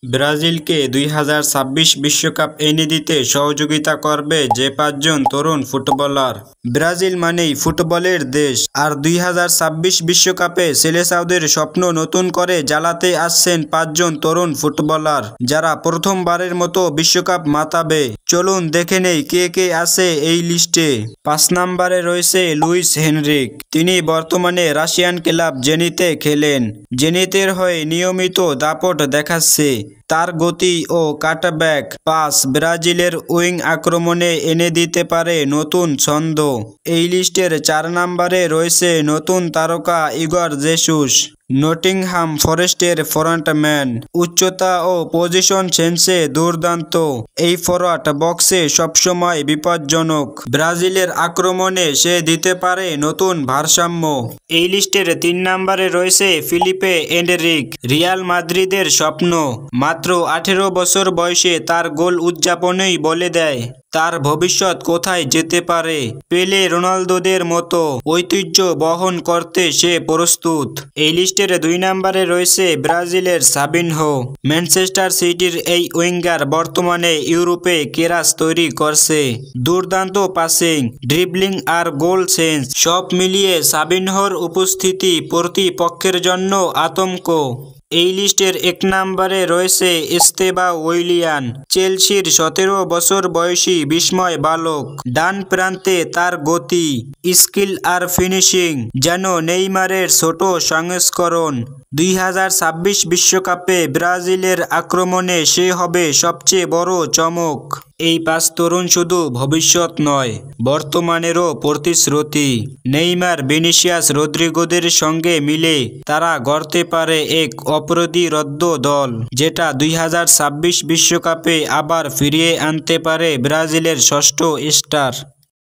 ব্রাজিলকে ২০২৬ বিশ্বকাপ এনে দিতে সহযোগিতা করবে যে ৫ জন তরুণ ফুটবলার। ব্রাজিল মানেই ফুটবলের দেশ, আর ২০২৬ বিশ্বকাপে সেলেসাওদের স্বপ্ন নতুন করে জ্বালাতে আসছেন ৫ জন তরুণ ফুটবলার, যারা প্রথমবারের মতো বিশ্বকাপ মাতাবে। চলুন দেখে নেই কে কে আছে এই লিস্টে। ৫ নম্বরে রয়েছে লুইস হেনরিক। তিনি বর্তমানে রাশিয়ান ক্লাব জেনিতে খেলেন। জেনিতের হয়ে নিয়মিত দাপট দেখাচ্ছে। তার গতি ও কাটব্যাক পাস ব্রাজিলের উইং আক্রমণে এনে দিতে পারে নতুন ছন্দ। এই লিস্টের ৪ নম্বরে রয়েছে নতুন তারকা ইগর জেসুস, নটিংহাম ফরেস্টের ফ্রন্টম্যান। উচ্চতা ও পজিশন সেন্সে দুর্দান্ত এই ফরওয়ার্ড বক্সে সবসময় বিপজ্জনক। ব্রাজিলের আক্রমণে সে দিতে পারে নতুন ভারসাম্য। এই লিস্টের ৩ নম্বরে রয়েছে ফিলিপে এন্ডরিক, রিয়াল মাদ্রিদের স্বপ্ন। মাত্র ১৮ বছর বয়সে তার গোল উদযাপনই বলে দেয় তার ভবিষ্যৎ কোথায় যেতে পারে। পেলে, রোনালদোদের মতো ঐতিহ্য বহন করতে সে প্রস্তুত। এই লিস্টের ২ নম্বরে রয়েছে ব্রাজিলের সাবিনহো। ম্যানচেস্টার সিটির এই উইঙ্গার বর্তমানে ইউরোপে কেরাস তৈরি করছে। দুর্দান্ত পাসিং, ড্রিবলিং আর গোল সেন্স সব মিলিয়ে সাবিনহোর উপস্থিতি প্রতিপক্ষের জন্য আতঙ্ক। এই লিস্টের ১ নম্বরে রয়েছে এস্তেবা উইলিয়ান, চেলসির ১৭ বছর বয়সী বিস্ময় বালক। ডান প্রান্তে তার গতি, স্কিল আর ফিনিশিং যেন নেইমারের ছোট সংস্করণ। ২০২৬ বিশ্বকাপে ব্রাজিলের আক্রমণে সে হবে সবচেয়ে বড় চমক। এই ৫ তরুণ শুধু ভবিষ্যৎ নয়, বর্তমানেরও প্রতিশ্রুতি। নেইমার, ভিনিসিয়াস, রদ্রিগোদের সঙ্গে মিলে তারা গড়তে পারে এক অপ্রতিরোধ্য দল, যেটা ২০২৬ বিশ্বকাপে আবার ফিরিয়ে আনতে পারে ব্রাজিলের ষষ্ঠ স্টার।